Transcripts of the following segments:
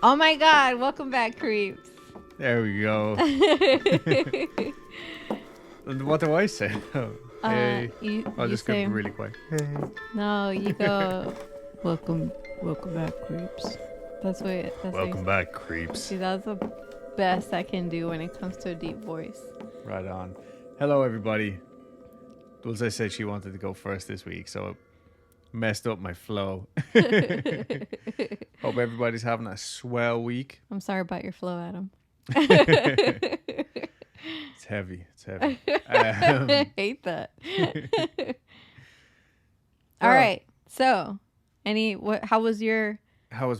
Oh my god, welcome back, creeps. There we go. And what do I say? Hey. I'll just go really quiet. Hey. No, you go. welcome back, creeps. Welcome back, creeps. See, that's the best I can do when it comes to a deep voice. Right on. Hello, everybody. Dulce said she wanted to go first this week, so it messed up my flow. Hope everybody's having a swell week. I'm sorry about your flow, Adam. It's heavy. I hate that. All right. So, how was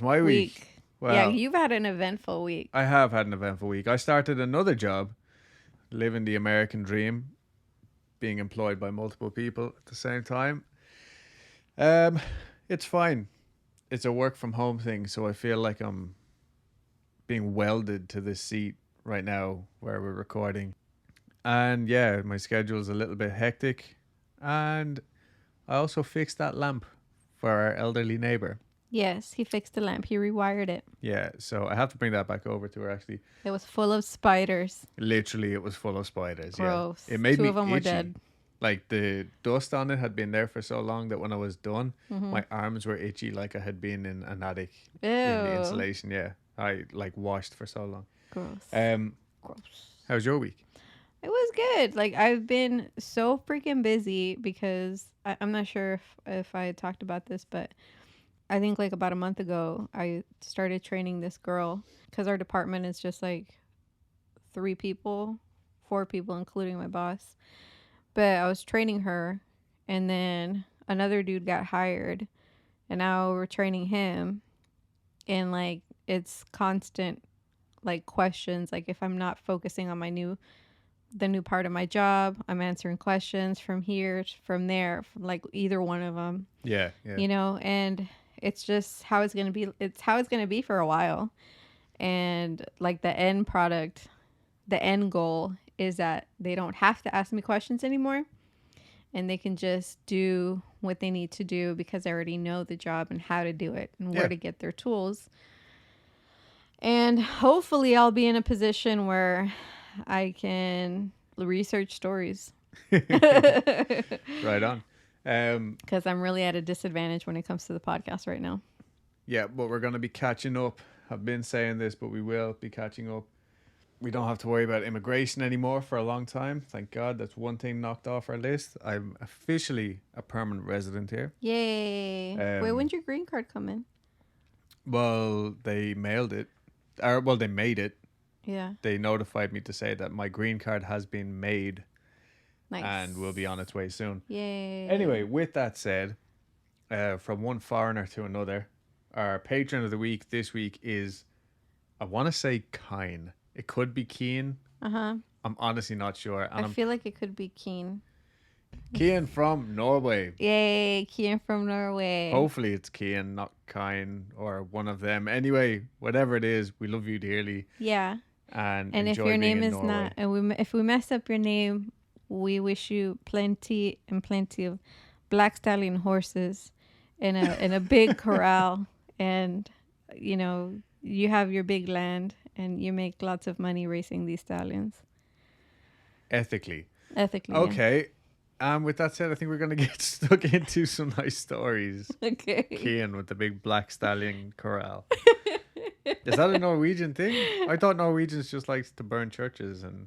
my week? Well, yeah, you've had an eventful week. I have had an eventful week. I started another job, living the American dream, being employed by multiple people at the same time. It's fine. It's a work from home thing, so I feel like I'm being welded to this seat right now where we're recording. And yeah, my schedule's a little bit hectic. And I also fixed that lamp for our elderly neighbor. Yes, he fixed the lamp. He rewired it. Yeah, so I have to bring that back over to her, actually. It was full of spiders. Literally, it was full of spiders. Gross. Yeah. It made Two me of them itchy. were dead. Like, the dust on it had been there for so long that when I was done, my arms were itchy like I had been in an attic. Ew. In the insulation, yeah. I, washed for so long. Gross. Gross. How's your week? It was good. I've been so freaking busy because I'm not sure if I had talked about this, but I think about a month ago, I started training this girl because our department is just 4 people, including my boss. But I was training her, and then another dude got hired, and now we're training him. And it's constant questions. If I'm not focusing on the new part of my job, I'm answering questions from here, from there, from either one of them. Yeah. And it's just how it's going to be. It's how it's going to be for a while. And the end product, the end goal is that they don't have to ask me questions anymore, and they can just do what they need to do because I already know the job and how to do it and where to get their tools. And hopefully I'll be in a position where I can research stories. Right on. Because I'm really at a disadvantage when it comes to the podcast right now. Yeah, but we're going to be catching up. I've been saying this, but we will be catching up. We don't have to worry about immigration anymore for a long time. Thank God. That's one thing knocked off our list. I'm officially a permanent resident here. Yay. Wait, when'd your green card come in? Well, they mailed it. They made it. Yeah. They notified me to say that my green card has been made. Nice. And will be on its way soon. Yay. Anyway, with that said, from one foreigner to another, our patron of the week this week is, I want to say Kine. It could be Keen. Uh-huh. I'm honestly not sure. And I feel like it could be Keen. Keen from Norway. Yay, Keen from Norway. Hopefully it's Keen, not Kine, or one of them. Anyway, whatever it is, we love you dearly. Yeah. And if your name is not, if we mess up your name, we wish you plenty of black stallion horses in a big corral, and you have your big land and you make lots of money racing these stallions. Ethically. Yeah. Okay. With that said, I think we're going to get stuck into some nice stories. Okay. Kian with the big black stallion corral. Is that a Norwegian thing? I thought Norwegians just liked to burn churches and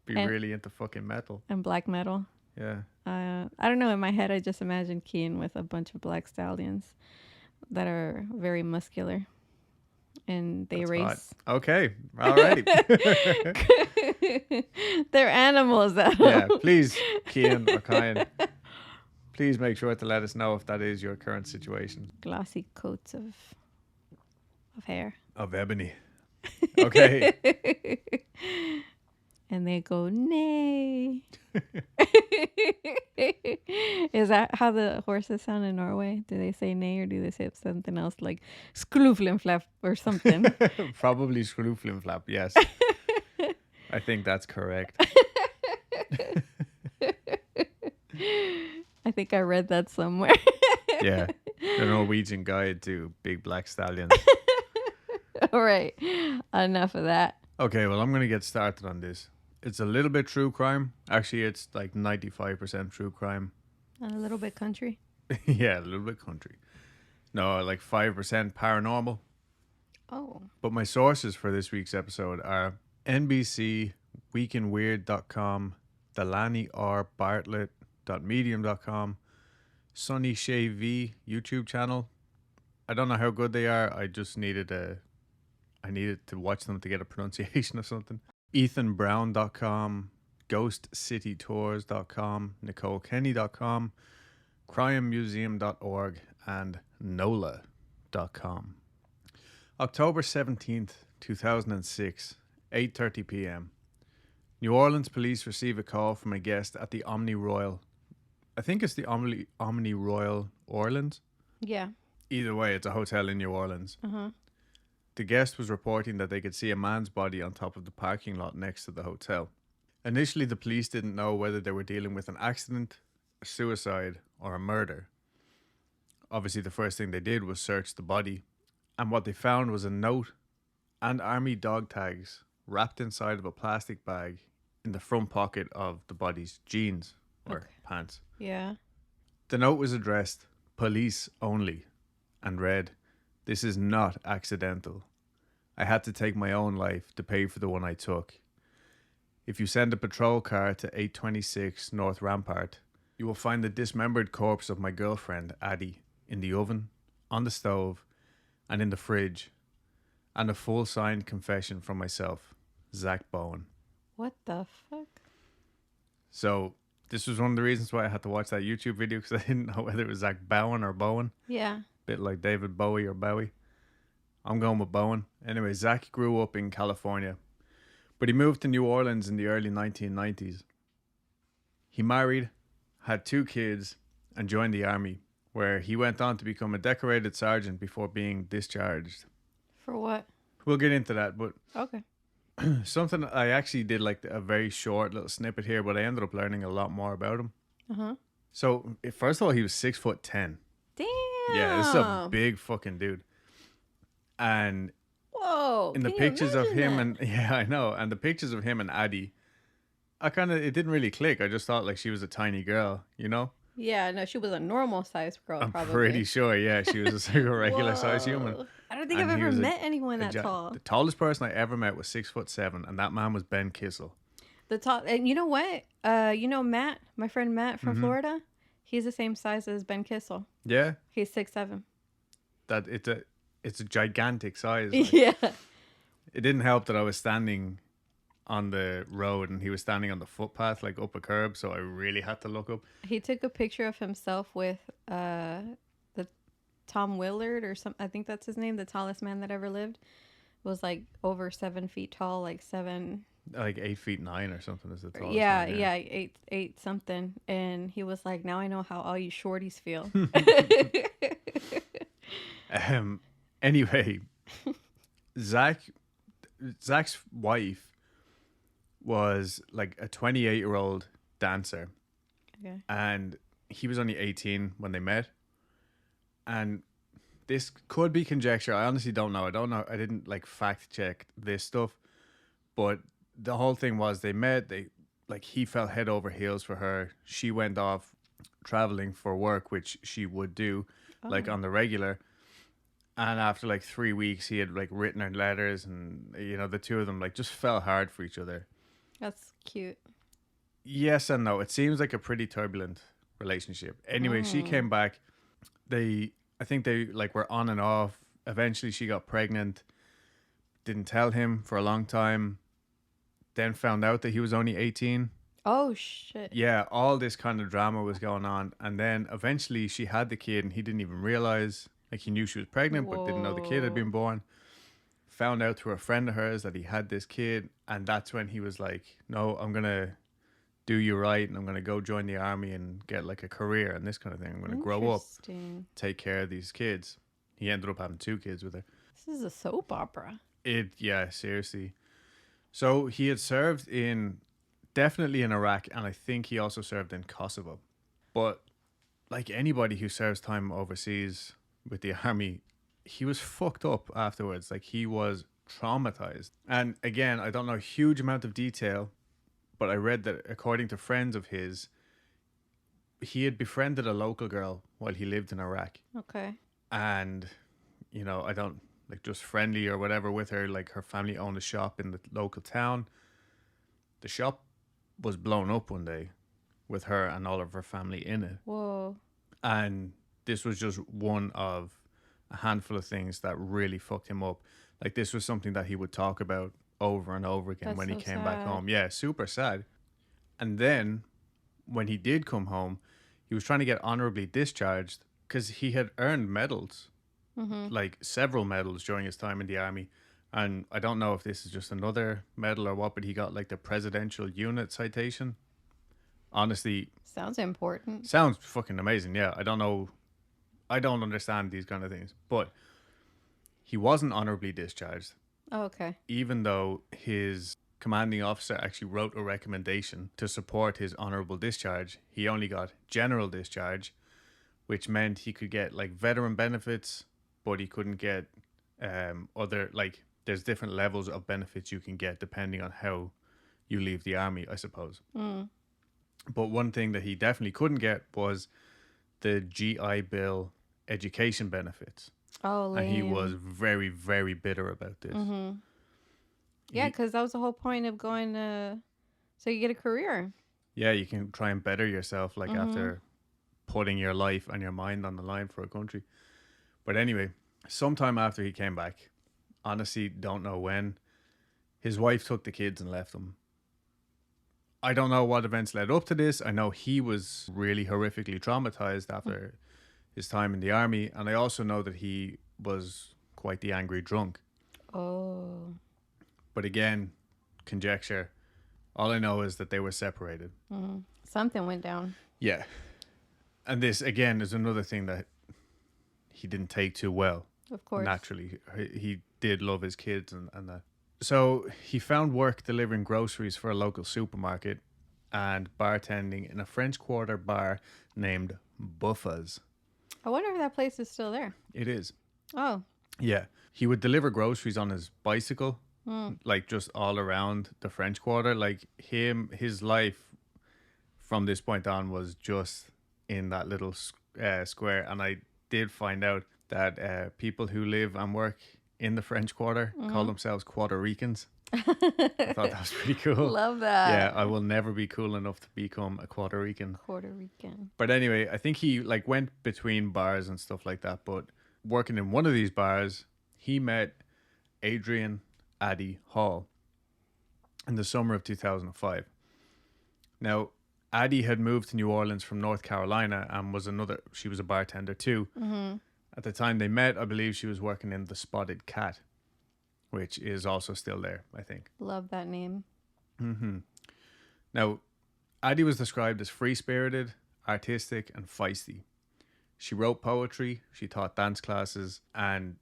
be really into fucking metal. And black metal. Yeah. I don't know. In my head, I just imagined Keen with a bunch of black stallions that are very muscular. And they race. Hot. Okay. Alrighty. They're animals. Yeah. Please, Kian or Kyan, please make sure to let us know if that is your current situation. Glossy coats of hair. Of ebony. Okay. And they go, nay. Is that how the horses sound in Norway? Do they say nay, or do they say something else like skluflinflap or something? Probably skluflinflap, yes. I think that's correct. I think I read that somewhere. Yeah. The Norwegian guide to big black stallions. All right. Enough of that. Okay, well, I'm going to get started on this. It's a little bit true crime. Actually, it's like 95% true crime. And a little bit country. Yeah, a little bit country. No, like 5% paranormal. Oh. But my sources for this week's episode are NBC, weekinweird.com, Delaney R. Bartlett.medium.com, Sunny Shay V YouTube channel. I don't know how good they are. I needed to watch them to get a pronunciation of something. EthanBrown.com, GhostCityTours.com, NicoleKenny.com, CrimeMuseum.org, and NOLA.com. October 17th, 2006, 8:30 p.m. New Orleans police receive a call from a guest at the Omni Royal. I think it's the Omni Royal Orleans. Yeah. Either way, it's a hotel in New Orleans. Uh-huh. The guest was reporting that they could see a man's body on top of the parking lot next to the hotel. Initially, the police didn't know whether they were dealing with an accident, a suicide, or a murder. Obviously, the first thing they did was search the body, and what they found was a note and army dog tags wrapped inside of a plastic bag in the front pocket of the body's jeans or pants. Yeah. The note was addressed "Police Only" and read, "This is not accidental. I had to take my own life to pay for the one I took. If you send a patrol car to 826 North Rampart, you will find the dismembered corpse of my girlfriend, Addie, in the oven, on the stove, and in the fridge, and a full signed confession from myself, Zack Bowen." What the fuck? So this was one of the reasons why I had to watch that YouTube video, because I didn't know whether it was Zack Bowen or Bowen. Yeah. Bit like David Bowie or Bowie. I'm going with Bowen. Anyway, Zack grew up in California, but he moved to New Orleans in the early 1990s. He married, had 2 kids, and joined the army, where he went on to become a decorated sergeant before being discharged. For what? We'll get into that, but Okay. something I actually did like a very short little snippet here, but I ended up learning a lot more about him. Uh-huh. So, first of all, he was 6'10". Damn. Yeah, this is a big fucking dude. And Whoa. in the pictures of him and yeah, I know. And the pictures of him and Addie, it didn't really click. I just thought like she was a tiny girl, you know? Yeah, no, she was a normal sized girl, I'm probably. pretty sure, yeah, she was a regular sized human. I don't think And I've he ever was met anyone that tall. The tallest person I ever met was 6'7", and that man was Ben Kissel. The tall, and you know what? Matt, my friend Matt from Florida, he's the same size as Ben Kissel. Yeah, He's 6'7". that it's a gigantic size. Like, Yeah. it didn't help that I was standing on the road and he was standing on the footpath, like up a curb, so I really had to look up. He took a picture of himself with the Tom Willard or some. I think that's his name. The tallest man that ever lived was like over 7 feet tall, like 7. Like 8'9" or something is the tallest. Yeah, one, yeah, eight something. And he was like, "Now I know how all you shorties feel." Anyway, Zack's wife was like a 28-year-old dancer. Okay. And he was only 18 when they met. And this could be conjecture. I honestly don't know. I didn't like fact check this stuff. But the whole thing was they met. He fell head over heels for her. She went off traveling for work, which she would do like on the regular. And after like 3 weeks, he had like written her letters, and the two of them like just fell hard for each other. That's cute. Yes and no. It seems like a pretty turbulent relationship. Anyway, she came back. I think they like were on and off. Eventually, she got pregnant. Didn't tell him for a long time. Then found out that he was only 18. Oh shit. Yeah, all this kind of drama was going on, and then eventually she had the kid, and he didn't even realize. Like, he knew she was pregnant, but didn't know the kid had been born. Found out through a friend of hers that he had this kid, and that's when he was like, "No, I'm gonna do you right, and I'm gonna go join the army and get like a career and this kind of thing. I'm gonna grow up, take care of these kids." He ended up having 2 kids with her. This is a soap opera. Yeah, seriously. So he had served definitely in Iraq, and I think he also served in Kosovo. But like anybody who serves time overseas with the army, he was fucked up afterwards. Like, he was traumatized. And again, I don't know a huge amount of detail, but I read that according to friends of his, he had befriended a local girl while he lived in Iraq. Okay. And, you know, I don't, like, just friendly or whatever with her. Like, her family owned a shop in the local town. The shop was blown up one day with her and all of her family in it. Whoa. And this was just one of a handful of things that really fucked him up. Like, this was something that he would talk about over and over again That's when he so came back sad. home. Yeah, super sad. And then when he did come home, he was trying to get honorably discharged because he had earned medals, like several medals during his time in the army. And I don't know if this is just another medal or what, but he got like the Presidential Unit Citation. Honestly, Sounds important. sounds fucking amazing. Yeah, I don't know. I don't understand these kind of things. But he wasn't honorably discharged, Oh, okay. even though his commanding officer actually wrote a recommendation to support his honorable discharge. He only got general discharge, which meant he could get like veteran benefits, but he couldn't get other, like, there's different levels of benefits you can get depending on how you leave the army, I suppose. But one thing that he definitely couldn't get was the GI Bill education benefits. Oh, lame. And he was very, very bitter about this. Yeah, He- because that was the whole point of going to, so you get a career. yeah, you can try and better yourself, like, after putting your life and your mind on the line for a country. But anyway, sometime after he came back, honestly, don't know when, his wife took the kids and left him. I don't know what events led up to this. I know he was really horrifically traumatized after his time in the army. And I also know that he was quite the angry drunk. Oh. But again, conjecture. All I know is that they were separated. Something went down. Yeah. And this, again, is another thing that he didn't take too well. Of course. Naturally. He did love his kids and that. So he found work delivering groceries for a local supermarket and bartending in a French Quarter bar named Buffa's. I wonder if that place is still there. It is. Oh. Yeah. He would deliver groceries on his bicycle, like, just all around the French Quarter. Like, his life from this point on was just in that little square. And I did find out that people who live and work in the French Quarter call themselves Puerto Ricans. I thought that was pretty cool. Love that. Yeah, I will never be cool enough to become a Puerto Rican. Puerto Rican. But anyway, I think he, like, went between bars and stuff like that. But working in one of these bars, he met Adrian Addie Hall in the summer of 2005. Now, Addie had moved to New Orleans from North Carolina and she was a bartender too. At the time they met, I believe she was working in the Spotted Cat, which is also still there, I think. Love that name. Now, Addie was described as free-spirited, artistic, and feisty. She wrote poetry, she taught dance classes, and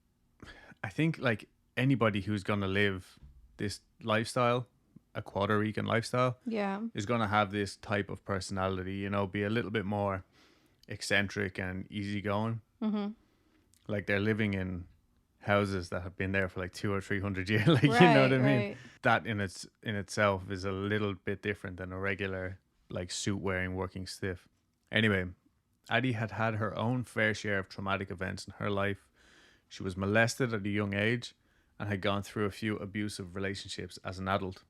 I think, like, anybody who's going to live this lifestyle, a Puerto Rican lifestyle, Yeah. is going to have this type of personality, you know, be a little bit more eccentric and easygoing. Like, they're living in houses that have been there for like 200 or 300 years. Like, you know what I mean? Right. That in itself is a little bit different than a regular, like, suit wearing working stiff. Anyway, Addie had had her own fair share of traumatic events in her life. She was molested at a young age and had gone through a few abusive relationships as an adult.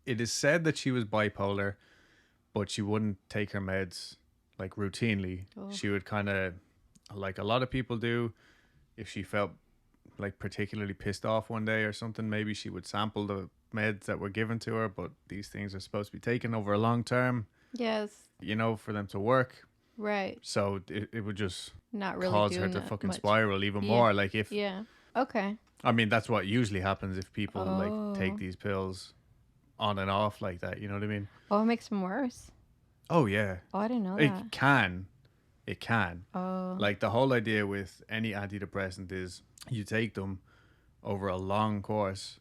It is said that she was bipolar, but she wouldn't take her meds, like, routinely. Oh. She would kind of, like a lot of people do, if she felt, like, particularly pissed off one day or something, maybe she would sample the meds that were given to her, but these things are supposed to be taken over a long term, Yes. you know, for them to work. Right. So it would just Not really cause her doing to that fucking much. spiral even Yeah. more. Like, if, Yeah. Okay. I mean, that's what usually happens if people, Oh. like, take these pills on and off like that, you know what I mean? Oh, it makes them worse. Oh, yeah. Oh, I didn't know It that. can. It can. Oh. Like, the whole idea with any antidepressant is you take them over a long course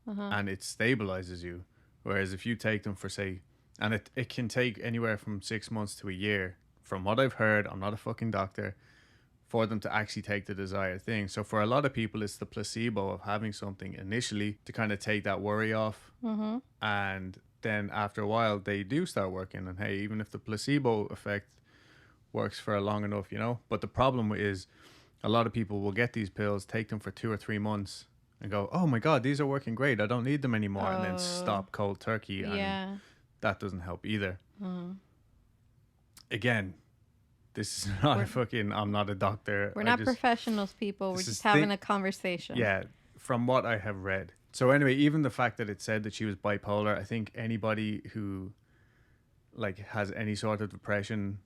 and it stabilizes you. Whereas if you take them for, say, and it can take anywhere from 6 months to a year, from what I've heard, I'm not a fucking doctor, for them to actually take the desired thing. So for a lot of people, it's the placebo of having something initially to kind of take that worry off. Mm-hmm. And then after a while, they do start working. And hey, even if the placebo effect works for long enough, you know. But the problem is a lot of people will get these pills, take them for 2 or 3 months and go, oh my God, these are working great. I don't need them anymore. And then stop cold turkey. Yeah. And that doesn't help either. Mm-hmm. Again, this is not I'm not a doctor. We're not professionals, people. We're just having a conversation. Yeah, from what I have read. So anyway, even the fact that it said that she was bipolar, I think anybody who like has any sort of depression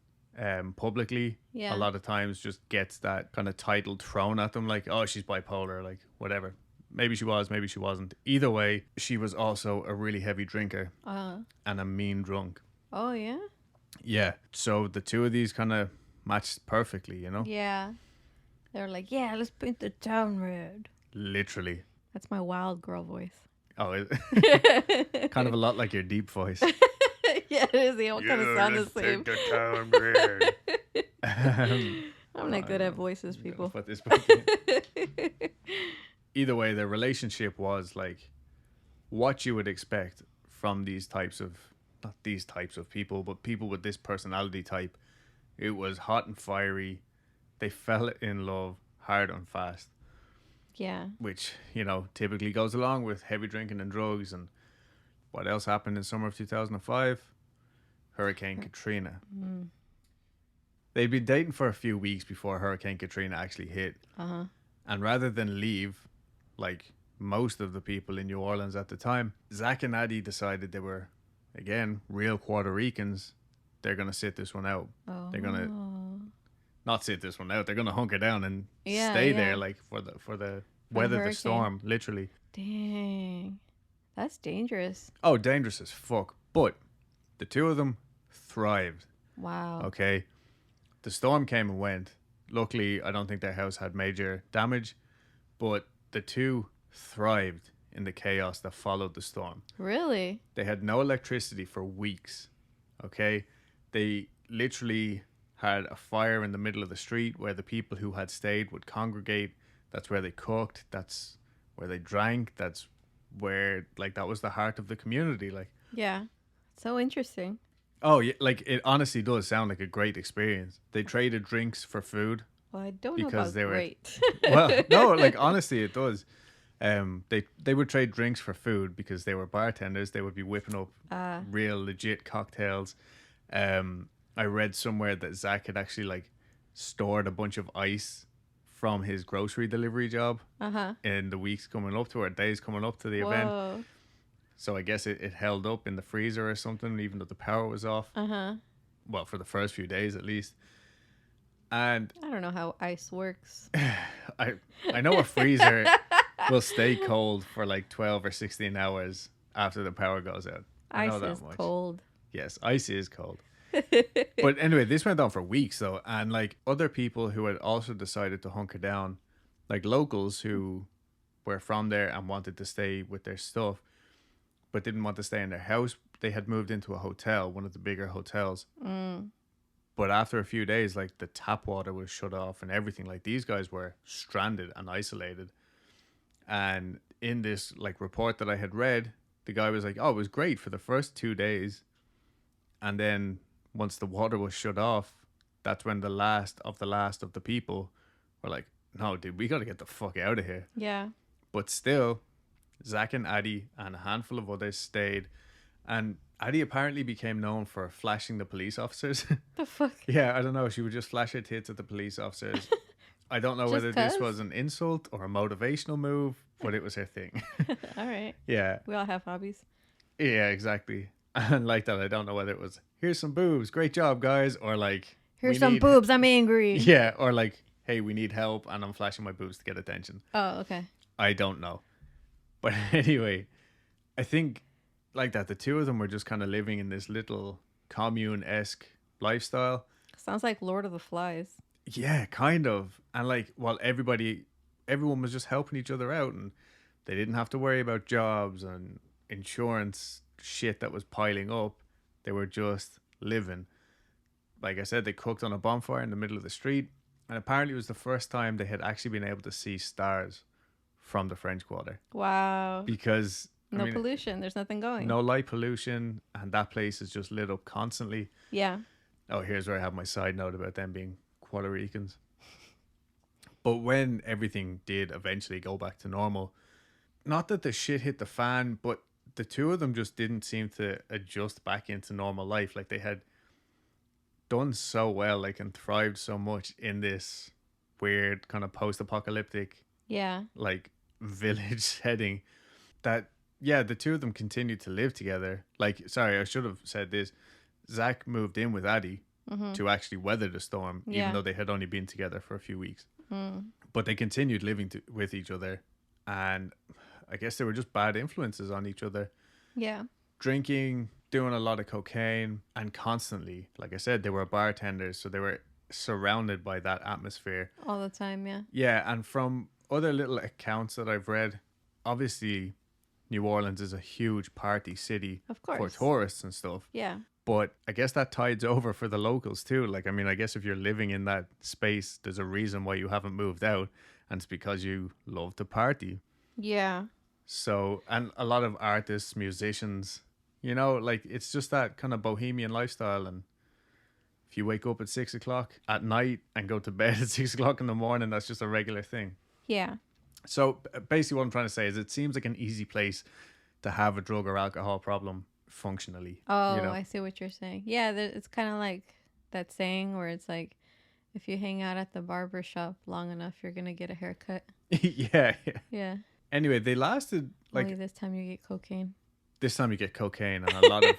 publicly, a lot of times just gets that kind of title thrown at them, like, oh, she's bipolar, like whatever. Maybe she was, maybe she wasn't. Either way, she was also a really heavy drinker and a mean drunk. Oh, yeah? Yeah. So the two of these kind of matched perfectly, you know? Yeah. They were like, yeah, let's paint the town red. Literally. That's my wild girl voice. Oh, kind of a lot like your deep voice. Yeah, it is. They all kind of sound the same. Take the town red. I'm not good at voices, people. Put this Either way, the relationship was like what you would expect from these types of, not these types of people, but people with this personality type. It was hot and fiery. They fell in love hard and fast. Yeah. Which, you know, typically goes along with heavy drinking and drugs. And what else happened in summer of 2005? Hurricane Katrina. Mm. They'd been dating for a few weeks before Hurricane Katrina actually hit. Uh-huh. And rather than leave, like most of the people in New Orleans at the time, Zack and Addie decided they were, again, real Puerto Ricans. They're going to sit this one out. Oh. They're going to not sit this one out. They're going to hunker down and stay there, like for the weather the storm, literally. Dang. That's dangerous. Oh, dangerous as fuck. But the two of them thrived. Wow. Okay. The storm came and went. Luckily, I don't think their house had major damage, but the two thrived in the chaos that followed the storm. Really? They had no electricity for weeks. Okay. They literally had a fire in the middle of the street where the people who had stayed would congregate. That's where they cooked. That's where they drank. That's where, like, that was the heart of the community. Like, yeah. So interesting. oh, yeah, like, it honestly does sound like a great experience. They traded drinks for food. Well, I don't know because about they were great. well, no, like honestly, it does. They would trade drinks for food because they were bartenders. They would be whipping up real legit cocktails. I read somewhere that Zack had actually like stored a bunch of ice from his grocery delivery job in the weeks coming up to it, or days coming up to the event. So I guess it held up in the freezer or something, even though the power was off. Well, for the first few days at least. And I don't know how ice works. I know a freezer will stay cold for like 12 or 16 hours after the power goes out. I know ice that is much. cold. Yes, ice is cold. But anyway, this went on for weeks though, and like other people who had also decided to hunker down, like locals who were from there and wanted to stay with their stuff, but didn't want to stay in their house. They had moved into a hotel, one of the bigger hotels. But after a few days, like the tap water was shut off and everything. Like these guys were stranded and isolated. And in this like report that I had read, the guy was like, "Oh, it was great for the first 2 days, and then once the water was shut off, that's when the last of the people were like, no, dude, we got to get the fuck out of here." Yeah. But still, Zack and Addie and a handful of others stayed, and Addie apparently became known for flashing the police officers. The fuck? Yeah, I don't know. She would just flash her tits at the police officers. I don't know whether this was an insult or a motivational move, but it was her thing. All right. Yeah. We all have hobbies. Yeah, exactly. And like that, I don't know whether it was, here's some boobs, great job, guys, or like, here's some boobs, I'm angry. Yeah, or like, hey, we need help, and I'm flashing my boobs to get attention. Oh, okay. I don't know. But anyway, I think like that, the two of them were just kind of living in this little commune-esque lifestyle. Sounds like Lord of the Flies. Yeah, kind of. And like, while everyone was just helping each other out, and they didn't have to worry about jobs and insurance shit that was piling up. They were just living. Like I said, they cooked on a bonfire in the middle of the street. And apparently it was the first time they had actually been able to see stars from the French Quarter. Wow. Because, I No mean, pollution. There's nothing going. no light pollution, and that place is just lit up constantly. Yeah. Oh, here's where I have my side note about them being Puerto Ricans. But when everything did eventually go back to normal, not that the shit hit the fan, but the two of them just didn't seem to adjust back into normal life. Like they had done so well, like, and thrived so much in this weird kind of post-apocalyptic, Yeah. like, village setting that, yeah, the two of them continued to live together. Like, sorry, I should have said this. Zack moved in with Addie to actually weather the storm, even Yeah. though they had only been together for a few weeks. Mm. But they continued living with each other, and I guess they were just bad influences on each other. Yeah. Drinking, doing a lot of cocaine, and constantly, like I said, they were bartenders, so they were surrounded by that atmosphere. All the time. Yeah. Yeah, and from other little accounts that I've read, obviously New Orleans is a huge party city Of for course. tourists and stuff. Yeah. But I guess that tides over for the locals too. Like, I mean, I guess if you're living in that space, there's a reason why you haven't moved out, and it's because you love to party. Yeah. So, and a lot of artists, musicians, you know, like it's just that kind of bohemian lifestyle. And if you wake up at 6 o'clock at night and go to bed at 6 o'clock in the morning, that's just a regular thing. Yeah. So basically what I'm trying to say is it seems like an easy place to have a drug or alcohol problem functionally. Oh, you know? I see what you're saying. Yeah, it's kind of like that saying where it's like, if you hang out at the barber shop long enough, you're gonna get a haircut. Yeah. Yeah. Anyway, they lasted like Only this time you get cocaine. this time you get cocaine and a lot of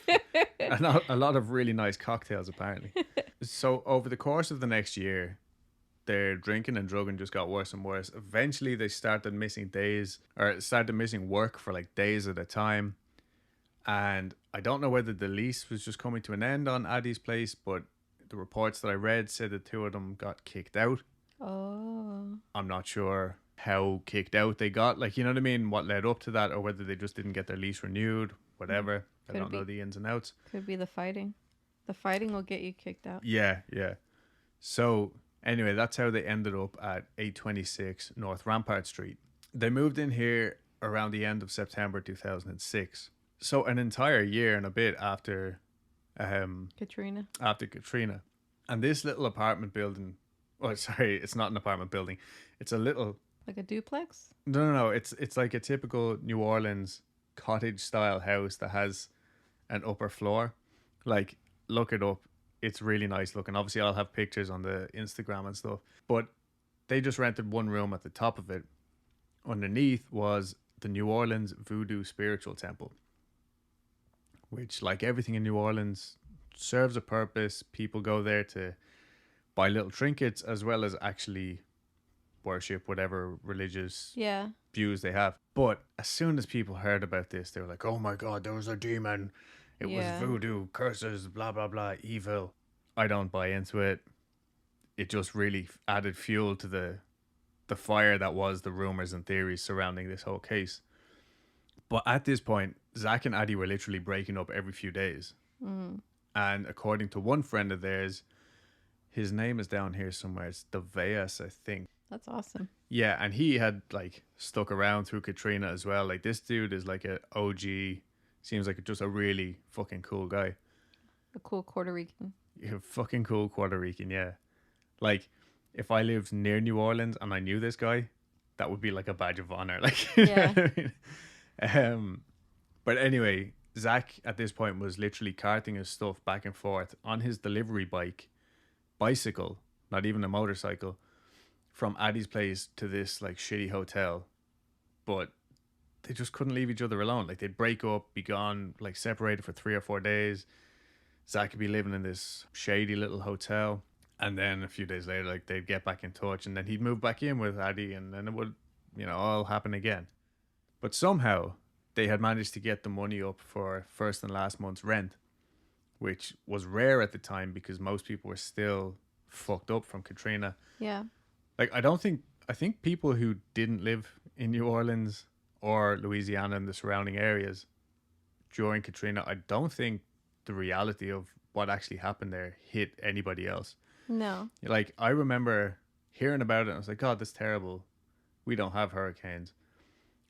a lot of really nice cocktails apparently. So over the course of the next year, their drinking and drugging just got worse and worse. Eventually, they started missing work for like days at a time. And I don't know whether the lease was just coming to an end on Addie's place, but the reports that I read said the two of them got kicked out. Oh. I'm not sure how kicked out they got. Like, you know what I mean? What led up to that, or whether they just didn't get their lease renewed, whatever. I don't know the ins and outs. Could be the fighting. The fighting will get you kicked out. Yeah. So anyway, that's how they ended up at 826 North Rampart Street. They moved in here around the end of September 2006. So an entire year and a bit after Katrina. And this little apartment building, oh sorry, it's not an apartment building. It's a little, Like a duplex? no. It's like a typical New Orleans cottage style house that has an upper floor. Like, look it up. It's really nice looking. Obviously, I'll have pictures on the Instagram and stuff. But they just rented one room at the top of it. Underneath was the New Orleans Voodoo Spiritual Temple, which, like everything in New Orleans, serves a purpose. People go there to buy little trinkets as well as actually worship whatever religious views they have. But as soon as people heard about this, they were like, oh my God, there was a demon. It was voodoo, curses, blah, blah, blah, evil. I don't buy into it. It just really added fuel to the fire that was the rumors and theories surrounding this whole case. But at this point, Zack and Addie were literally breaking up every few days. Mm. And according to one friend of theirs, his name is down here somewhere. It's Deveas, I think. That's awesome. Yeah, and he had like stuck around through Katrina as well. Like, this dude is like a OG. Seems like just a really fucking cool guy. A cool Puerto Rican. You're a fucking cool Puerto Rican, yeah. Like, if I lived near New Orleans and I knew this guy, that would be like a badge of honor. Like, you know what I mean? But anyway, Zack at this point was literally carting his stuff back and forth on his delivery bicycle, not even a motorcycle, from Addie's place to this like shitty hotel. But they just couldn't leave each other alone. Like, they'd break up, be gone, like separated for 3 or 4 days. Zack could be living in this shady little hotel. And then a few days later, like, they'd get back in touch, and then he'd move back in with Addie, and then it would, you know, all happen again. But somehow they had managed to get the money up for first and last month's rent, which was rare at the time because most people were still fucked up from Katrina. Yeah. Like, I think people who didn't live in New Orleans or Louisiana and the surrounding areas during Katrina, I don't think the reality of what actually happened there hit anybody else. No. Like, I remember hearing about it, I was like, God, that's terrible. We don't have hurricanes.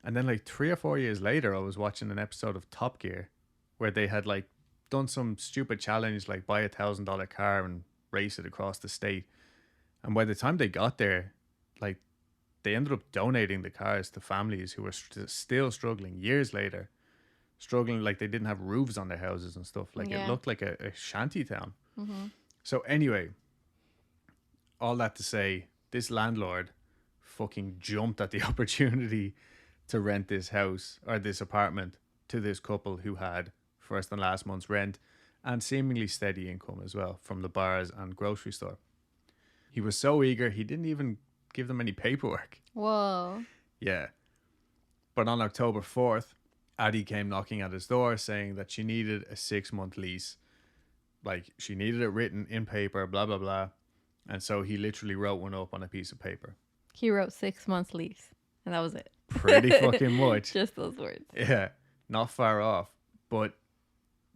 And then like 3 or 4 years later, I was watching an episode of Top Gear where they had like done some stupid challenge, like buy $1,000 car and race it across the state. And by the time they got there, like they ended up donating the cars to families who were still struggling years later, struggling like they didn't have roofs on their houses and stuff. Like it looked like a shanty town. Mm-hmm. So anyway, all that to say, this landlord fucking jumped at the opportunity to rent this house or this apartment to this couple who had first and last month's rent and seemingly steady income as well from the bars and grocery store. He was so eager, he didn't even give them any paperwork. Whoa. Yeah. But on October 4th, Addie came knocking at his door saying that she needed a 6-month lease. Like, she needed it written in paper, blah, blah, blah. And so he literally wrote one up on a piece of paper. He wrote 6 months lease, and that was it. Pretty fucking much. Just those words. Yeah, not far off. But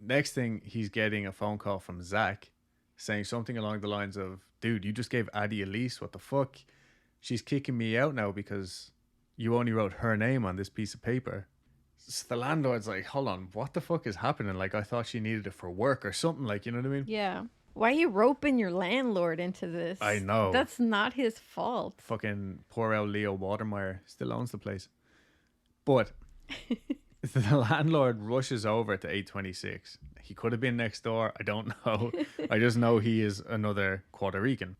next thing, he's getting a phone call from Zack saying something along the lines of, dude, you just gave Addie a lease. What the fuck? She's kicking me out now because you only wrote her name on this piece of paper. So the landlord's like, hold on, what the fuck is happening? Like, I thought she needed it for work or something, like, you know what I mean? Yeah. Why are you roping your landlord into this? I know. That's not his fault. Fucking poor old Leo Watermeyer still owns the place. But the landlord rushes over to 826. He could have been next door. I don't know. I just know he is another Puerto Rican.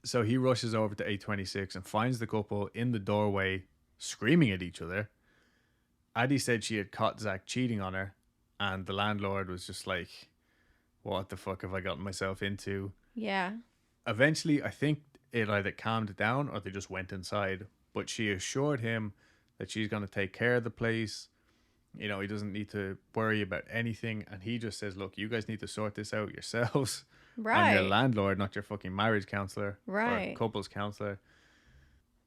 So he rushes over to 826 and finds the couple in the doorway screaming at each other. Addie said she had caught Zack cheating on her, and the landlord was just like, what the fuck have I gotten myself into? Yeah. Eventually, I think it either calmed down or they just went inside. But she assured him that she's going to take care of the place. You know, he doesn't need to worry about anything. And he just says, look, you guys need to sort this out yourselves. Right. I'm your landlord, not your fucking marriage counselor. Right. Or couples counselor.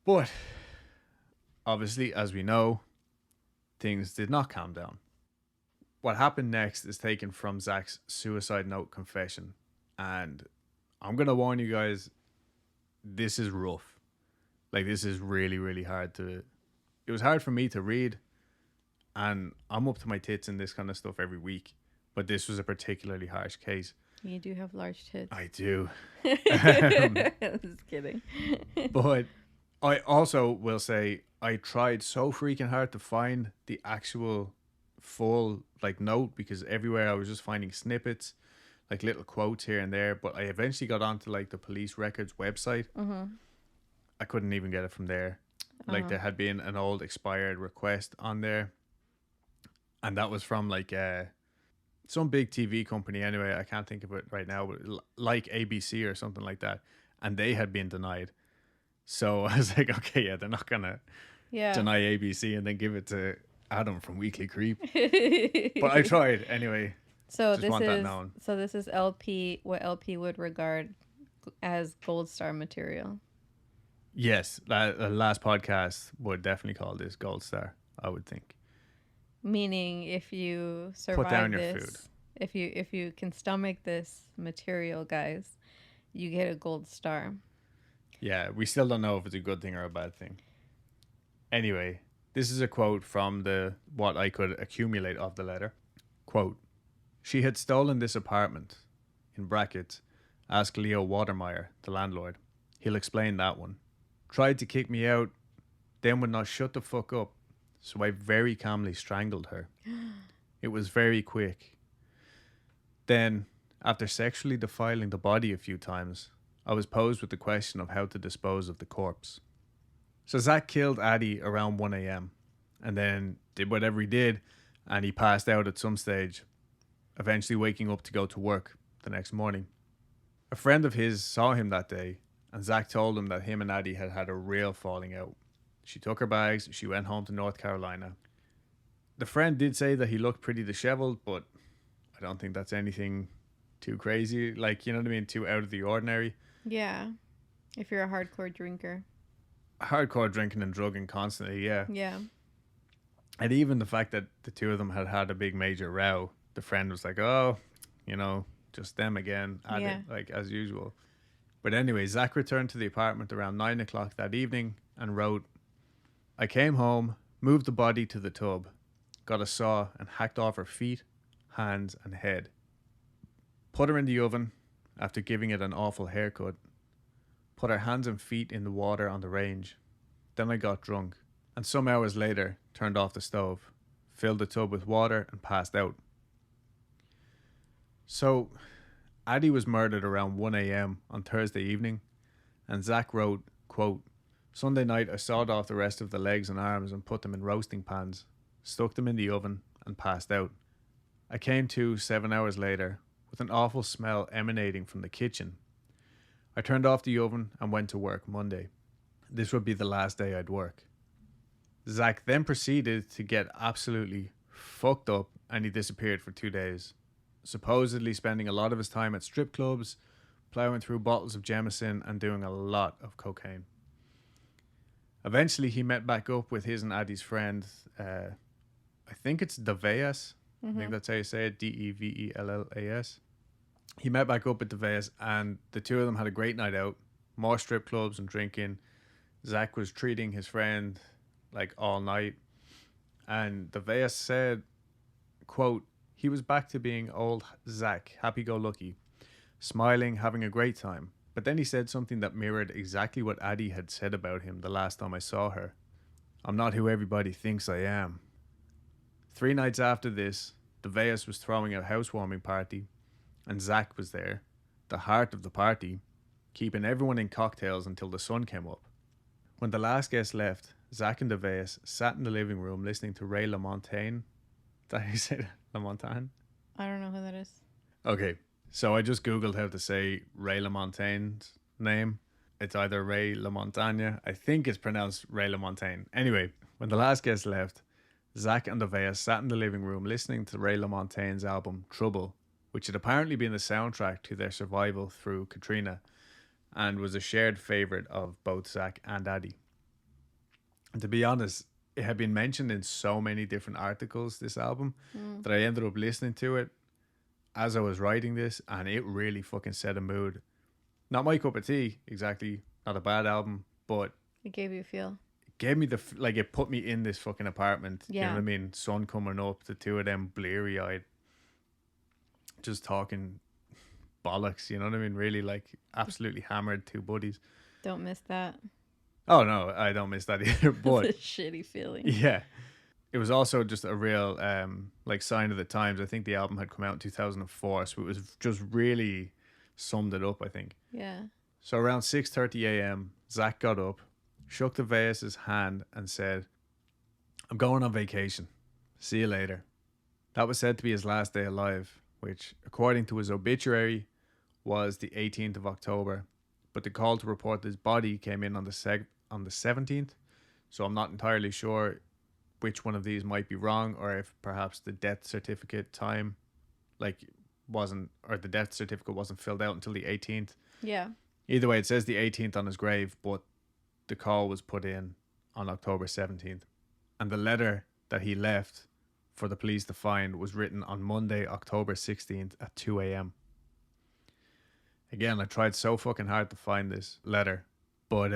But obviously, as we know, things did not calm down. What happened next is taken from Zack's suicide note confession. And I'm going to warn you guys, this is rough. Like, this is really, really hard to... It was hard for me to read. And I'm up to my tits in this kind of stuff every week. But this was a particularly harsh case. You do have large tits. I do. Just kidding. But I also will say, I tried so freaking hard to find the actual full like note, because everywhere I was just finding snippets, like little quotes here and there. But I eventually got onto like the police records website. Mm-hmm. I couldn't even get it from there. Like there had been an old expired request on there, and that was from like some big TV company anyway. I can't think of it right now, but like ABC or something like that, and they had been denied. So I was like, okay, yeah, they're not gonna deny ABC and then give it to Adam from Weekly Creep. But I tried anyway. So this is LP, what LP would regard as gold star material. Yes, the last podcast would definitely call this gold star, I would think. Meaning, if you survive Put down your this, food. if you can stomach this material, guys, you get a gold star. Yeah, we still don't know if it's a good thing or a bad thing. Anyway, this is a quote from what I could accumulate of the letter. Quote, she had stolen this apartment, in brackets, ask Leo Watermeyer, the landlord. He'll explain that one. Tried to kick me out, then would not shut the fuck up, so I very calmly strangled her. It was very quick. Then, after sexually defiling the body a few times, I was posed with the question of how to dispose of the corpse. So Zack killed Addie around 1 a.m. and then did whatever he did, and he passed out at some stage, eventually waking up to go to work the next morning. A friend of his saw him that day, and Zack told him that him and Addie had had a real falling out. She took her bags, she went home to North Carolina. The friend did say that he looked pretty disheveled, but I don't think that's anything too crazy. Like, you know what I mean? Too out of the ordinary. Yeah. If you're a hardcore drinker. Hardcore drinking and drugging constantly, yeah. Yeah. And even the fact that the two of them had had a big major row, the friend was like, oh, you know, just them again at it, like as usual. But anyway, Zack returned to the apartment around 9 o'clock that evening and wrote, I came home, moved the body to the tub, got a saw and hacked off her feet, hands, and head. Put her in the oven after giving it an awful haircut. Put her hands and feet in the water on the range. Then I got drunk, and some hours later turned off the stove, filled the tub with water, and passed out. So, Addie was murdered around 1 a.m. on Thursday evening, and Zack wrote, quote, Sunday night I sawed off the rest of the legs and arms and put them in roasting pans, stuck them in the oven, and passed out. I came to 7 hours later with an awful smell emanating from the kitchen. I turned off the oven and went to work Monday. This would be the last day I'd work. Zack then proceeded to get absolutely fucked up and he disappeared for 2 days, supposedly spending a lot of his time at strip clubs, plowing through bottles of Jameson and doing a lot of cocaine. Eventually he met back up with his and Addie's friend, I think it's Deveas. I think that's how you say it, Devellas. He met back up with Deveas and the two of them had a great night out, more strip clubs and drinking. Zack was treating his friend like all night. And Deveas said, quote, he was back to being old Zack, happy-go-lucky, smiling, having a great time. But then he said something that mirrored exactly what Addie had said about him the last time I saw her. I'm not who everybody thinks I am. 3 nights after this, Deveas was throwing a housewarming party, and Zack was there, the heart of the party, keeping everyone in cocktails until the sun came up. When the last guest left, Zack and Deveas sat in the living room listening to Ray LaMontagne. Is that how you say that? LaMontagne? I don't know who that is. Okay, so I just googled how to say Ray LaMontagne's name. It's either Ray LaMontagne. I think it's pronounced Ray LaMontagne. Anyway, when the last guest left, Zack and Deveas sat in the living room listening to Ray LaMontagne's album Trouble, which had apparently been the soundtrack to their survival through Katrina and was a shared favourite of both Zack and Addie. And to be honest, it had been mentioned in so many different articles, this album, that I ended up listening to it as I was writing this, and it really fucking set a mood. Not my cup of tea, exactly. Not a bad album, but It gave you a feel. it gave me it put me in this fucking apartment. You know Yeah. what I mean? Sun coming up, the two of them bleary-eyed, just talking bollocks, you know what I mean? Really, like, absolutely hammered two buddies. Don't miss that. Oh, no, I don't miss that either, but It's a shitty feeling. yeah. It was also just a real like sign of the times. I think the album had come out in 2004, so it was just really summed it up, I think. Yeah. So around 6:30 a.m., Zack got up, shook Deveas' hand and said, I'm going on vacation. See you later. That was said to be his last day alive, which, according to his obituary, was the 18th of October. But the call to report his body came in on the 17th, so I'm not entirely sure which one of these might be wrong, or if perhaps the death certificate time the death certificate wasn't filled out until the 18th. Yeah. Either way, it says the 18th on his grave, but the call was put in on October 17th. And the letter that he left for the police to find was written on Monday, October 16th at 2 a.m. Again, I tried so fucking hard to find this letter, but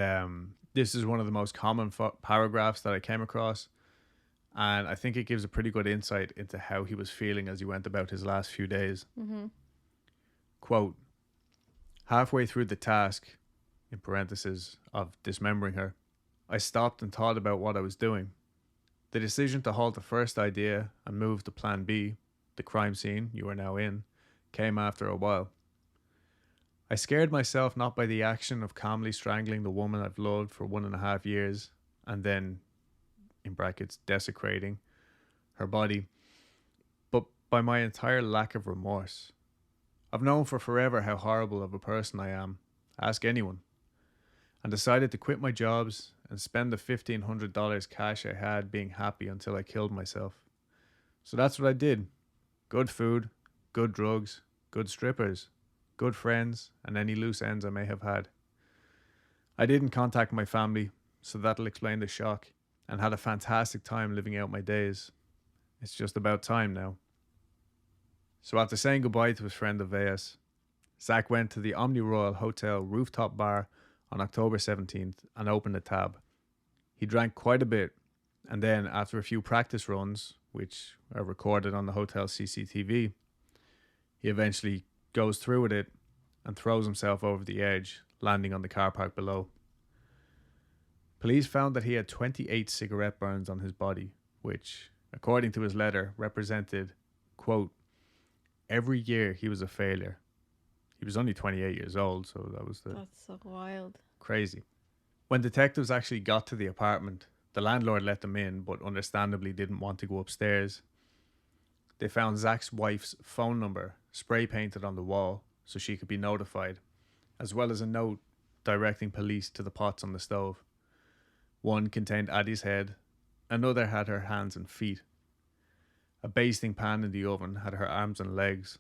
this is one of the most common paragraphs that I came across. And I think it gives a pretty good insight into how he was feeling as he went about his last few days. Mm-hmm. Quote, halfway through the task, in parentheses, of dismembering her, I stopped and thought about what I was doing. The decision to halt the first idea and move to plan B, the crime scene you are now in, came after a while. I scared myself not by the action of calmly strangling the woman I've loved for 1.5 years and then, in brackets, desecrating her body, but by my entire lack of remorse. I've known for forever how horrible of a person I am. Ask anyone. And decided to quit my jobs and spend the $1,500 cash I had being happy until I killed myself. So that's what I did. Good food, good drugs, good strippers, good friends, and any loose ends I may have had. I didn't contact my family, so that'll explain the shock, and had a fantastic time living out my days. It's just about time now. So after saying goodbye to his friend Deveas, Zack went to the Omni Royal Hotel rooftop bar on October 17th and opened a tab. He drank quite a bit, and then after a few practice runs, which are recorded on the hotel CCTV, he eventually goes through with it and throws himself over the edge, landing on the car park below. Police found that he had 28 cigarette burns on his body, which, according to his letter, represented, quote, every year he was a failure. He was only 28 years old, so That's so wild. Crazy. When detectives actually got to the apartment, the landlord let them in, but understandably didn't want to go upstairs. They found Zack's wife's phone number spray painted on the wall so she could be notified, as well as a note directing police to the pots on the stove. One contained Addie's head, another had her hands and feet. A basting pan in the oven had her arms and legs,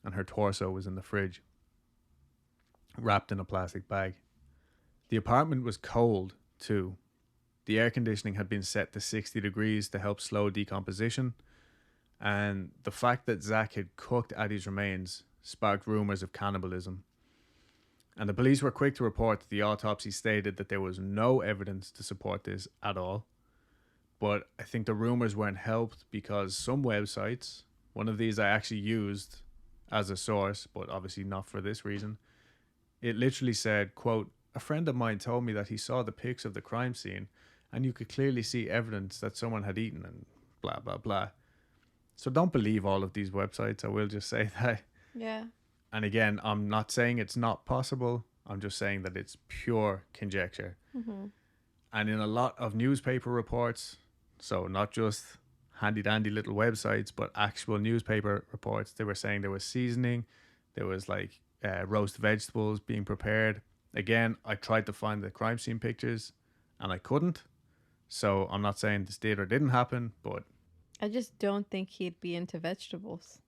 and her torso was in the fridge, wrapped in a plastic bag. The apartment was cold, too. The air conditioning had been set to 60 degrees to help slow decomposition, and the fact that Zack had cooked Addie's remains sparked rumours of cannibalism. And the police were quick to report that the autopsy stated that there was no evidence to support this at all. But I think the rumours weren't helped because some websites, one of these I actually used as a source, but obviously not for this reason, it literally said, quote, a friend of mine told me that he saw the pics of the crime scene and you could clearly see evidence that someone had eaten and blah, blah, blah. So don't believe all of these websites. I will just say that. Yeah. And again, I'm not saying it's not possible. I'm just saying that it's pure conjecture. Mm-hmm. And in a lot of newspaper reports, so not just handy-dandy little websites, but actual newspaper reports, they were saying there was seasoning, there was like roast vegetables being prepared. Again, I tried to find the crime scene pictures and I couldn't. So I'm not saying this did or didn't happen, but I just don't think he'd be into vegetables.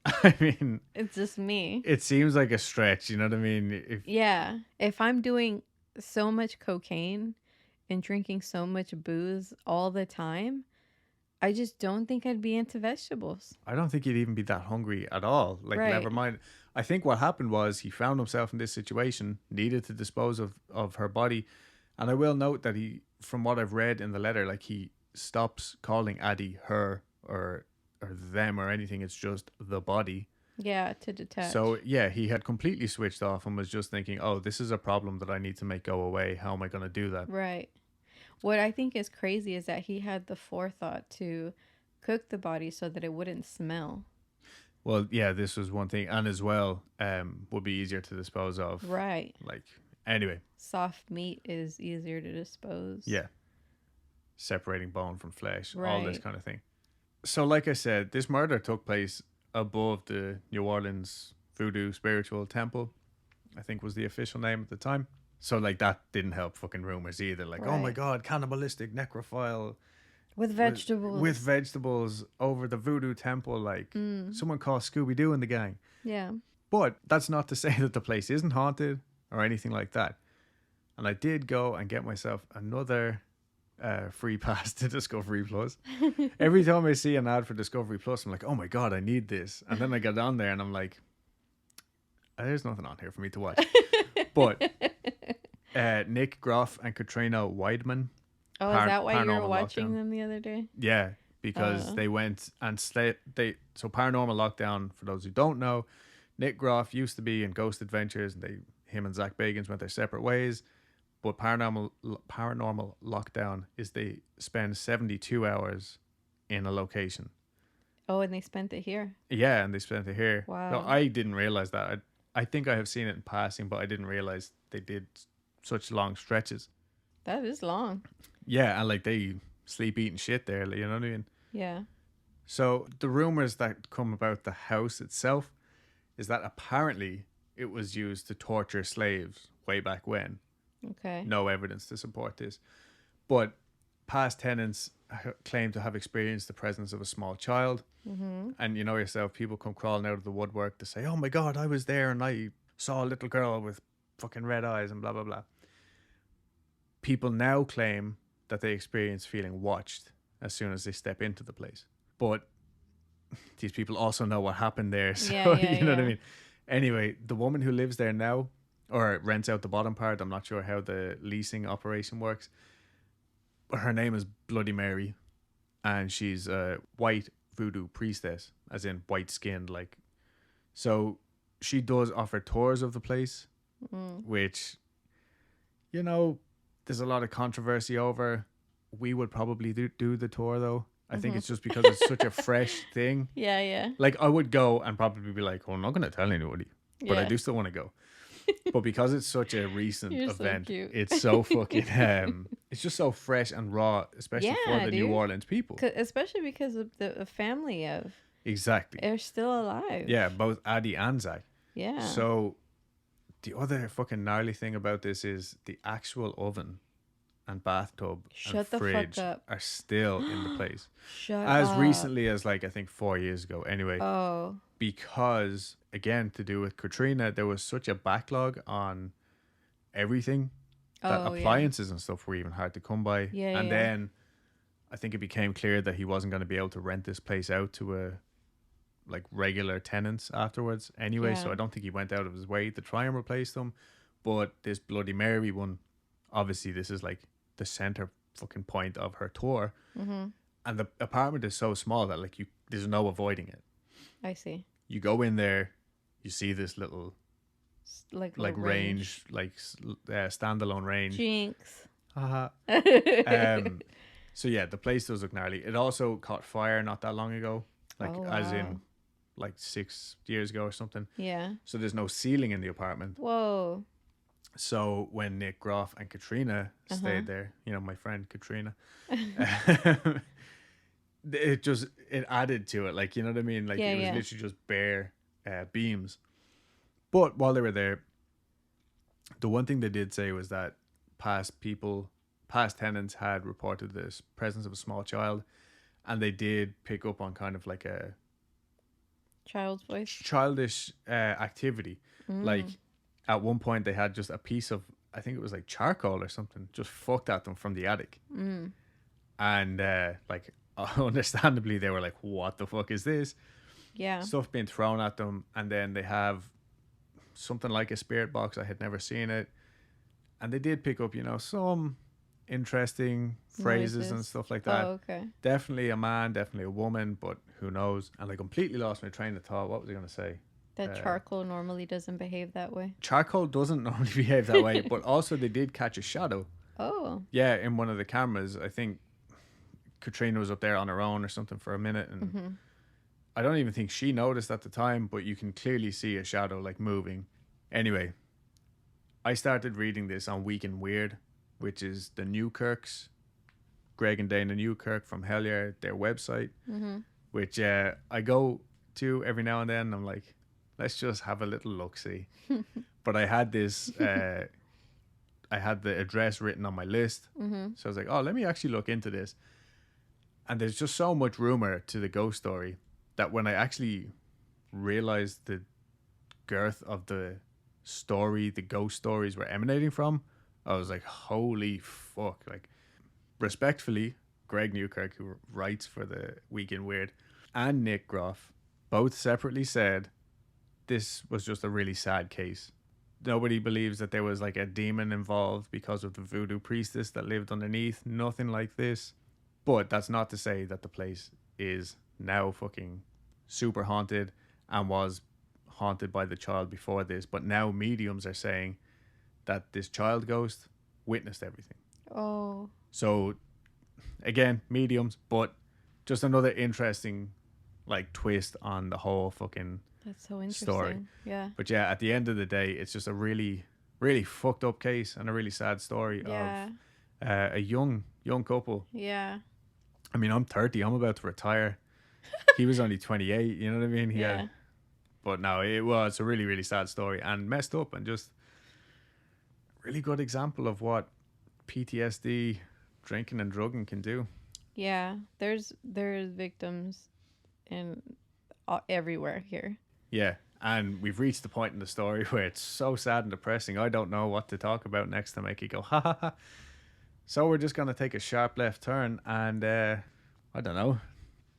I mean, It's just me. it seems like a stretch, you know what I mean? Yeah. If I'm doing so much cocaine and drinking so much booze all the time, I just don't think I'd be into vegetables. I don't think he'd even be that hungry at all. Like, Right. never mind. I think what happened was he found himself in this situation, needed to dispose of her body. And I will note that he, from what I've read in the letter, like he stops calling Addie her or them or anything. It's just the body. Yeah, to detach. So yeah, he had completely switched off and was just thinking, oh, this is a problem that I need to make go away. How am I going to do that? Right. What I think is crazy is that he had the forethought to cook the body so that it wouldn't smell. Well, yeah, this was one thing. And as well, would be easier to dispose of. Right. Like, anyway. Soft meat is easier to dispose. Yeah. Separating bone from flesh, Right. all this kind of thing. So like I said, this murder took place above the New Orleans Voodoo Spiritual Temple, I think was the official name at the time. So like that didn't help fucking rumors either. Like, oh my Right. God, cannibalistic necrophile With vegetables. with vegetables over the Voodoo Temple. Like someone called Scooby-Doo in the gang. Yeah. But that's not to say that the place isn't haunted or anything like that. And I did go and get myself another free pass to Discovery Plus. Every time I see an ad for Discovery Plus, I'm like, oh my God, I need this. And then I get on there and I'm like, there's nothing on here for me to watch. But Nick Groff and Katrina Weidman. Oh, is that why you were Paranormal watching Lockdown. them the other day? Yeah, because they went and so Paranormal Lockdown, for those who don't know, Nick Groff used to be in Ghost Adventures, and him and Zach Bagans went their separate ways. But Paranormal Lockdown is they spend 72 hours in a location. Oh, and they spent it here. Yeah, and they spent it here. Wow. No, I didn't realize that. I think I have seen it in passing, but I didn't realize they did such long stretches. That is long. Yeah, and like they sleep, eat, and shit there. You know what I mean? Yeah. So the rumors that come about the house itself is that apparently it was used to torture slaves way back when. Okay. No evidence to support this. But past tenants claim to have experienced the presence of a small child. Mm-hmm. And you know yourself, people come crawling out of the woodwork to say, oh my God, I was there and I saw a little girl with fucking red eyes and blah, blah, blah. People now claim that they experience feeling watched as soon as they step into the place. But these people also know what happened there. So, Yeah, you know what I yeah. mean? Anyway, the woman who lives there now, or rents out the bottom part, I'm not sure how the leasing operation works, but her name is Bloody Mary, and she's a white voodoo priestess, as in white skinned. Like, so she does offer tours of the place, which, you know, there's a lot of controversy over. We would probably do the tour though. I think it's just because it's such a fresh thing. Yeah. Like, I would go and probably be like, well, I'm not going to tell anybody, but I Yeah. do still want to go. But because it's such a recent You're so event, cute. it's so fucking, it's just so fresh and raw, especially for Yeah, the New dude. Orleans people. Especially because of the family of Exactly. they're still alive. Yeah, both Addie and Zack. Yeah. So the other fucking gnarly thing about this is the actual oven and bathtub Shut and the fridge fuck up. are still in the place. Shut As up. recently as, like, I think 4 years ago. Anyway, Oh. because, again, to do with Katrina, there was such a backlog on everything that Oh, yeah. appliances and stuff were even hard to come by. Yeah, and yeah. then I think it became clear that he wasn't going to be able to rent this place out to a like regular tenants afterwards anyway. So Yeah. I don't think he went out of his way to try and replace them. But this Bloody Mary one, obviously this is like the center fucking point of her tour. Mm-hmm. And the apartment is so small that like there's no avoiding it. I see. You go in there, you see this little Like range, like standalone range. Jinx. Haha. So yeah, the place does look gnarly. It also caught fire not that long ago, like Oh, as wow. in like 6 years ago or something. Yeah. So there's no ceiling in the apartment. Whoa. So when Nick Groff and Katrina stayed there, you know, my friend Katrina, it added to it, like, you know what I mean? Like, Yeah, it was yeah. literally just bare beams. But while they were there, the one thing they did say was that past tenants had reported this presence of a small child, and they did pick up on kind of like a Child's voice. childish activity. Like, at one point they had just a piece of, I think it was like charcoal or something, just fucked at them from the attic. And like, understandably they were like, what the fuck is this? Yeah. Stuff being thrown at them. And then they have something like a spirit box. I had never seen it. And they did pick up, you know, some interesting phrases and Noises. stuff like that. Oh, okay. Definitely a man, definitely a woman, but who knows? And I completely lost my train of thought. What was I going to say? That charcoal normally doesn't behave that way. Charcoal doesn't normally behave that way, but also they did catch a shadow. Oh. Yeah, in one of the cameras. I think Katrina was up there on her own or something for a minute, and I don't even think she noticed at the time, but you can clearly see a shadow like moving. Anyway, I started reading this on Week in Weird, which is the Newkirks, Greg and Dana Newkirk from Hellier, their website, which I go to every now and then. And I'm like, let's just have a little look-see. But I had this, I had the address written on my list. So I was like, oh, let me actually look into this. And there's just so much rumor to the ghost story that when I actually realized the girth of the story, the ghost stories were emanating from, I was like, holy fuck. Like, respectfully, Greg Newkirk, who writes for the Week in Weird, and Nick Groff both separately said this was just a really sad case. Nobody believes that there was like a demon involved because of the voodoo priestess that lived underneath. Nothing like this. But that's not to say that the place is now fucking super haunted and was haunted by the child before this. But now mediums are saying that this child ghost witnessed everything. Oh. So again, mediums, but just another interesting like twist on the whole fucking That's so interesting. story. Yeah. But yeah, at the end of the day, it's just a really, really fucked up case and a really sad story Yeah. of a young couple. Yeah. I mean, I'm 30. I'm about to retire. He was only 28. You know what I mean? Yeah. But no, it's a really, really sad story and messed up, and just really good example of what PTSD, drinking and drugging can do. Yeah. There's victims in everywhere here. Yeah. And we've reached the point in the story where it's so sad and depressing. I don't know what to talk about next to make you go, ha ha ha. So we're just going to take a sharp left turn and, I don't know,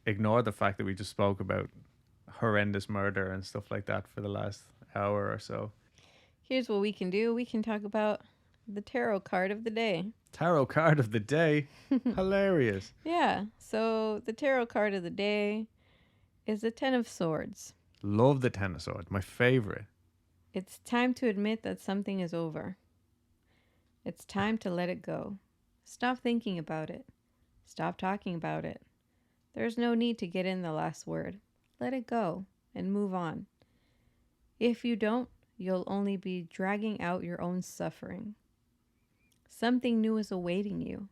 ignore the fact that we just spoke about horrendous murder and stuff like that for the last hour or so. Here's what we can do. We can talk about the tarot card of the day. Tarot card of the day. Hilarious. Yeah. So the tarot card of the day is the Ten of Swords. Love the Ten of Swords. My favorite. It's time to admit that something is over. It's time to let it go. Stop thinking about it. Stop talking about it. There's no need to get in the last word. Let it go and move on. If you don't, you'll only be dragging out your own suffering. Something new is awaiting you.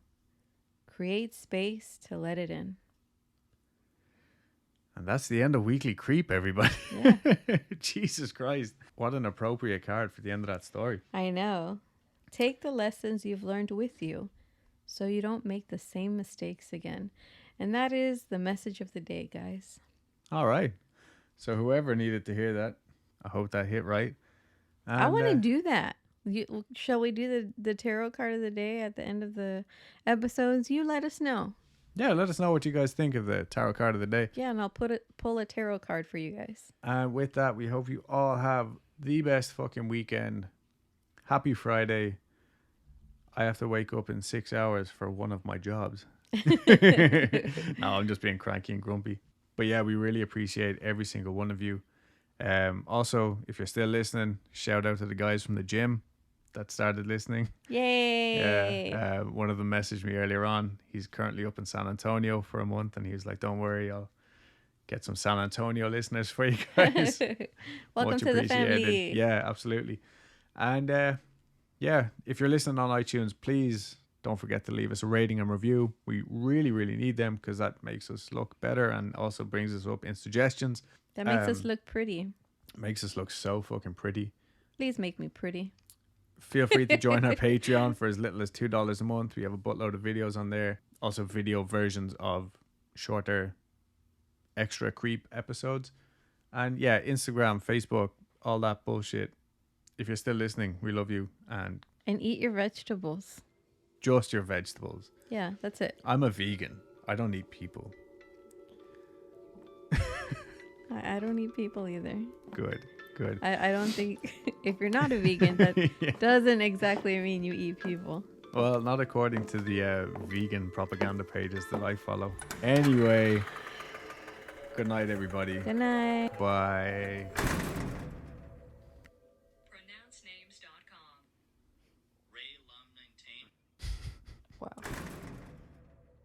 Create space to let it in. And that's the end of Weekly Creep, everybody. Yeah. Jesus Christ. What an appropriate card for the end of that story. I know. Take the lessons you've learned with you so you don't make the same mistakes again. And that is the message of the day, guys. All right. So whoever needed to hear that, I hope that hit right. And, I want to do that. Shall we do the tarot card of the day at the end of the episodes? You let us know. Yeah, let us know what you guys think of the tarot card of the day. Yeah, and I'll pull a tarot card for you guys. And with that, we hope you all have the best fucking weekend. Happy Friday. I have to wake up in 6 hours for one of my jobs. No, I'm just being cranky and grumpy. But yeah, we really appreciate every single one of you. Also, if you're still listening, shout out to the guys from the gym that started listening. Yay! Yeah, one of them messaged me earlier on. He's currently up in San Antonio for a month, and he was like, "Don't worry, I'll get some San Antonio listeners for you guys." Welcome to the family. Yeah, absolutely. And yeah, if you're listening on iTunes, please don't forget to leave us a rating and review. We really, really need them because that makes us look better and also brings us up in suggestions. That makes us look pretty. Makes us look so fucking pretty. Please make me pretty. Feel free to join our Patreon for as little as $2 a month. We have a buttload of videos on there. Also video versions of shorter extra creep episodes. And yeah, Instagram, Facebook, all that bullshit. If you're still listening, we love you. And eat your vegetables. Just your vegetables. Yeah, that's it. I'm a vegan. I don't eat people. I don't eat people either. Good. I don't think if you're not a vegan, that Yeah. doesn't exactly mean you eat people. Well, not according to the vegan propaganda pages that I follow. Anyway, good night, everybody. Good night. Bye.